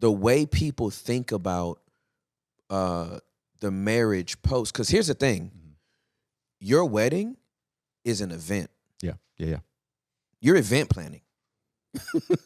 the way people think about the marriage post, because here's the thing, your wedding is an event. Yeah. You're event planning.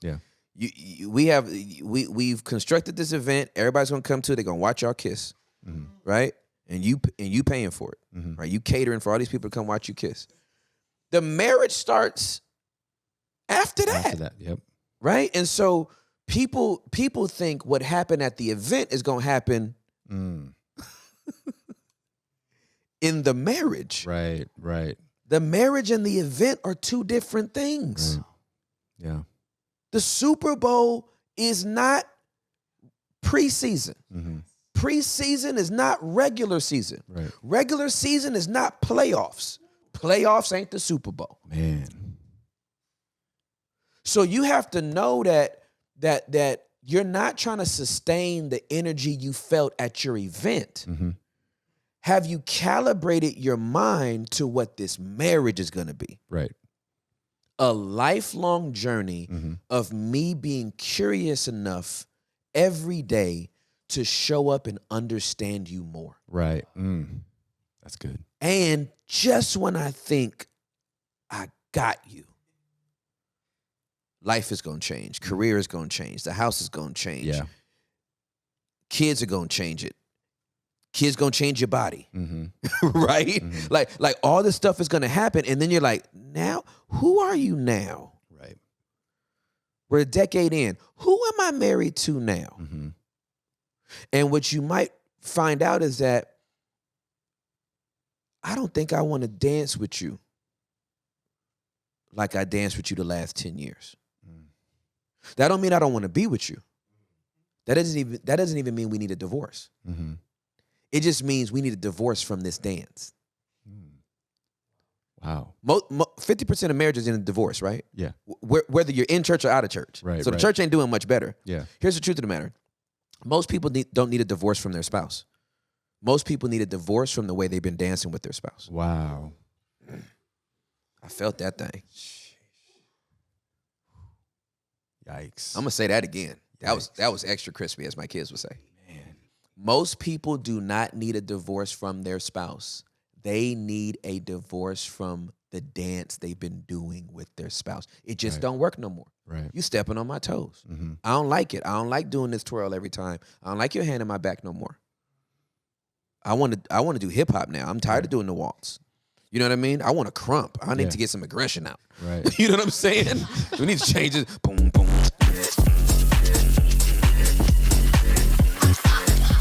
Yeah. We've constructed this event. Everybody's gonna come to it. They're gonna watch y'all kiss, right? And you paying for it, right? You catering for all these people to come watch you kiss. The marriage starts after that. After that, yep. Right? And so people think what happened at the event is gonna happen in the marriage. Right. The marriage and the event are two different things. Right. Yeah. The Super Bowl is not preseason. Preseason is not regular season. Right. Regular season is not playoffs. Playoffs ain't the Super Bowl. Man. So you have to know that you're not trying to sustain the energy you felt at your event. Have you calibrated your mind to what this marriage is going to be? Right. A lifelong journey of me being curious enough every day to show up and understand you more. Right. That's good. And just when I think I got you, life is going to change. Career is going to change. The house is going to change. Yeah. Kids are going to change it. Kids going to change your body. Right? Like all this stuff is going to happen. And then you're like, now, who are you now? Right. We're a decade in. Who am I married to now? And what you might find out is that I don't think I want to dance with you like I danced with you the last 10 years. That don't mean I don't want to be with you. That doesn't even mean we need a divorce. It just means we need a divorce from this dance. Wow. 50% of marriages end in divorce, right? Yeah. Whether you're in church or out of church. Right. So the church ain't doing much better. Yeah. Here's the truth of the matter. Most people don't need a divorce from their spouse. Most people need a divorce from the way they've been dancing with their spouse. Wow. I felt that thing. Yikes. I'm gonna say that again. That was extra crispy, as my kids would say. Man. Most people do not need a divorce from their spouse. They need a divorce from the dance they've been doing with their spouse. It just don't work no more. Right. You stepping on my toes. I don't like it. I don't like doing this twirl every time. I don't like your hand in my back no more. I want to do hip hop now. I'm tired of doing the waltz. You know what I mean? I want to crump. I need to get some aggression out. Right. You know what I'm saying? We need to change it. Boom, boom.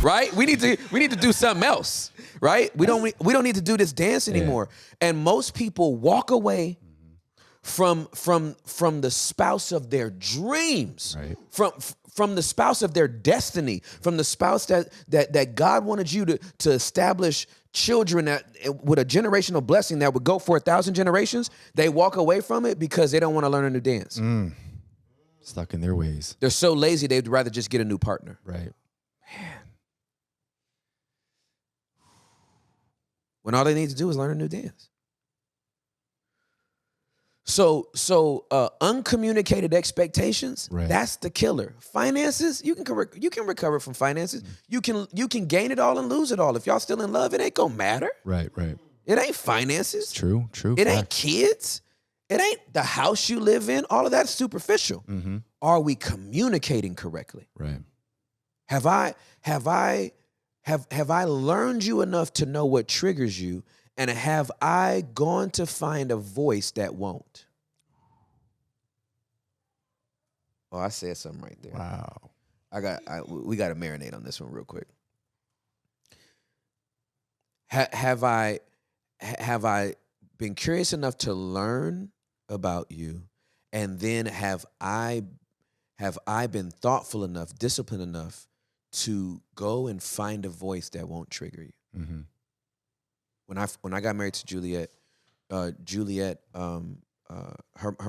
Right? We need to do something else. Right? We don't need to do this dance anymore. And most people walk away from the spouse of their dreams, right. from the spouse of their destiny, from the spouse that God wanted you to establish children with a generational blessing that would go for 1,000 generations. They walk away from it because they don't want to learn a new dance. Stuck in their ways. They're so lazy they'd rather just get a new partner. Right. Man. When all they need to do is learn a new dance. So uncommunicated expectations, that's the killer. Finances, you can recover from finances. You can gain it all and lose it all. If y'all still in love, it ain't gonna matter. Right. It ain't finances. True. It ain't kids. It ain't the house you live in. All of that's superficial. Are we communicating correctly? Right. Have I learned you enough to know what triggers you? And have I gone to find a voice that won't? Oh, I said something right there. Wow. We got to marinate on this one real quick. Have I been curious enough to learn about you, and then have I been thoughtful enough, disciplined enough to go and find a voice that won't trigger you? When I got married to Juliet, her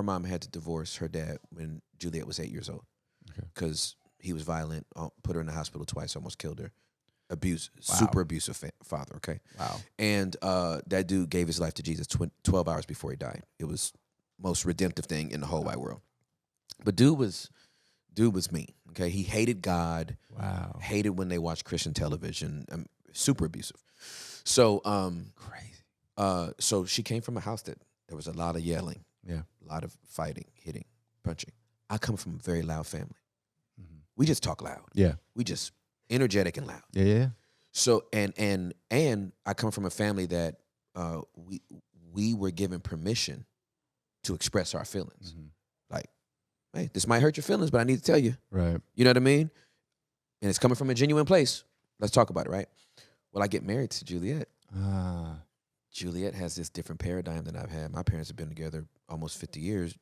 mom had to divorce her dad when Juliet was 8 years old because he was violent, put her in the hospital twice, almost killed her. Super abusive father, okay? Wow. And that dude gave his life to Jesus 12 hours before he died. It was most redemptive thing in the whole wide world. But dude was Dude was mean. Okay, he hated God. Wow. Hated when they watched Christian television. Super abusive. So Crazy. so she came from a house that there was a lot of yelling, Yeah. a lot of fighting, hitting, punching. I come from a very loud family. Mhm. We just talk loud. Yeah. We just energetic and loud. Yeah. Yeah. So and I come from a family that we were given permission to express our feelings. Mhm. Like, hey, this might hurt your feelings, but I need to tell you. Right. You know what I mean? And it's coming from a genuine place. Let's talk about it, right? Well, I get married to Juliet. Ah. Juliet has this different paradigm than I've had. My parents have been together almost 50 years.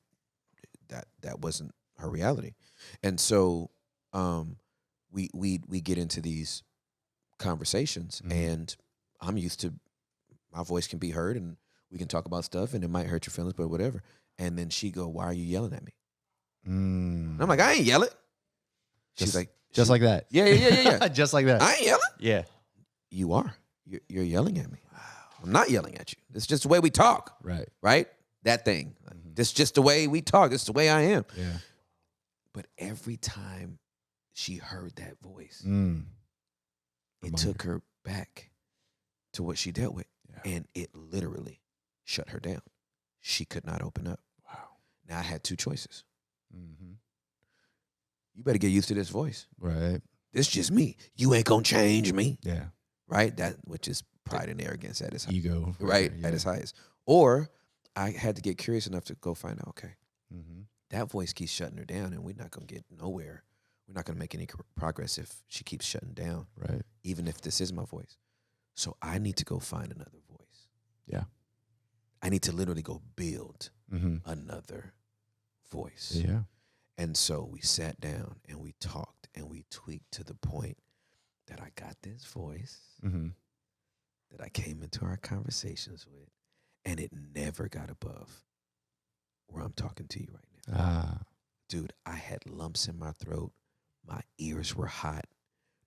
That wasn't her reality. And so we get into these conversations, and I'm used to my voice can be heard and we can talk about stuff and it might hurt your feelings, but whatever. And then she go, "Why are you yelling at me?" And I'm like, "I ain't yelling." She's like, just like that. Yeah. Just like that. "I ain't yelling." Yeah. "You are. You're yelling at me." "I'm not yelling at you. It's just the way we talk." Right. Right? That thing. This just the way we talk. It's the way I am. Yeah. But every time she heard that voice, it Reminder. took her back to what she dealt with. Yeah. And it literally shut her down. She could not open up. Wow. Now I had two choices. Mm-hmm. You better get used to this voice. Right. This just me. You ain't gonna change me. Yeah. Right? That which is pride and arrogance at its Ego. right Yeah. at its highest. Or I had to get curious enough to go find out, okay, Mm-hmm. that voice keeps shutting her down and we're not gonna get nowhere. We're not gonna make any progress if she keeps shutting down, Right. even if this is my voice. So I need to go find another voice. Yeah. I need to literally go build Mm-hmm. another voice. Yeah. And so we sat down and we talked and we tweaked to the point that I got this voice Mm-hmm. that I came into our conversations with, and it never got above where I'm talking to you right now. Ah. Dude, I had lumps in my throat. My ears were hot.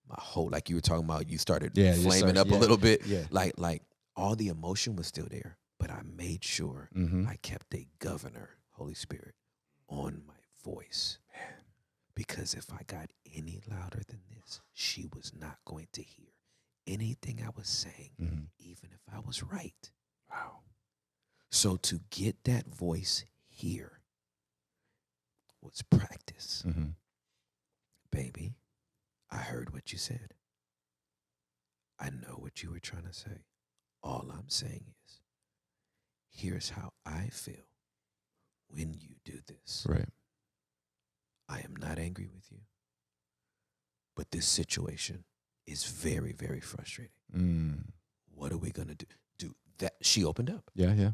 My whole, like you were talking about, you started flaming up a little bit. Yeah. Like all the emotion was still there, but I made sure Mm-hmm. I kept a governor, Holy Spirit, on my voice. Man. Because if I got any louder than this, she was not going to hear anything I was saying, even if I was right. Wow. So to get that voice here was practice. Mm-hmm. Baby, I heard what you said. I know what you were trying to say. All I'm saying is, here's how I feel when you do this. Right. I am not angry with you, but this situation is very, very frustrating. What are we going to do? Do that. She opened up. Yeah. Yeah.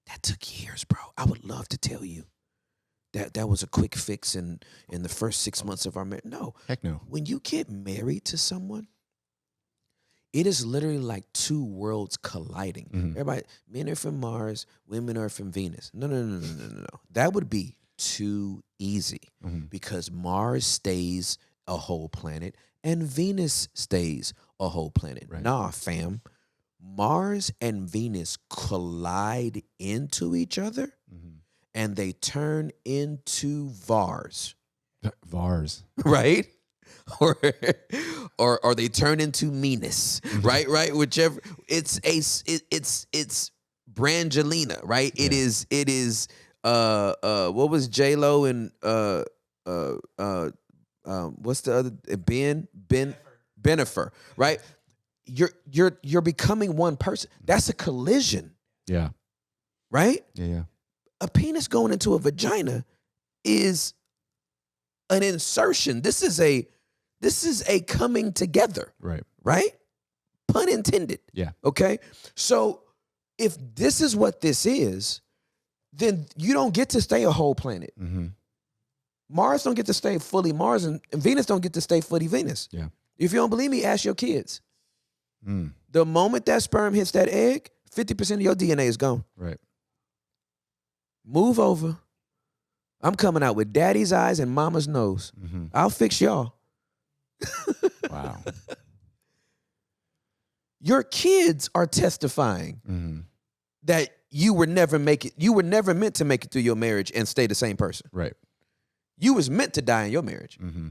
That took years, bro. I would love to tell you that was a quick fix in the first 6 months of our marriage. No. Heck no. When you get married to someone, it is literally like two worlds colliding. Everybody, men are from Mars, women are from Venus. No. That would be too easy because Mars stays a whole planet and Venus stays a whole planet. Right. Nah, fam. Mars and Venus collide into each other and they turn into Vars. Vars. Right? Or they turn into Venus, right? Whichever. It's Brangelina, right? Yeah. It is what was J-Lo and what's the other Benifer, right? You're becoming one person. That's a collision, Yeah. right? Yeah. A penis going into a vagina is an insertion. This is a coming together, Right. right? Pun intended. Yeah. Okay? So if this is what this is, then you don't get to stay a whole planet. Mars don't get to stay fully Mars, and Venus don't get to stay fully Venus. Yeah. If you don't believe me, ask your kids. The moment that sperm hits that egg, 50% of your DNA is gone. Right. Move over. I'm coming out with daddy's eyes and mama's nose. I'll fix y'all. Wow. Your kids are testifying that you were never meant to make it through your marriage and stay the same person. Right. You was meant to die in your marriage. Mm-hmm.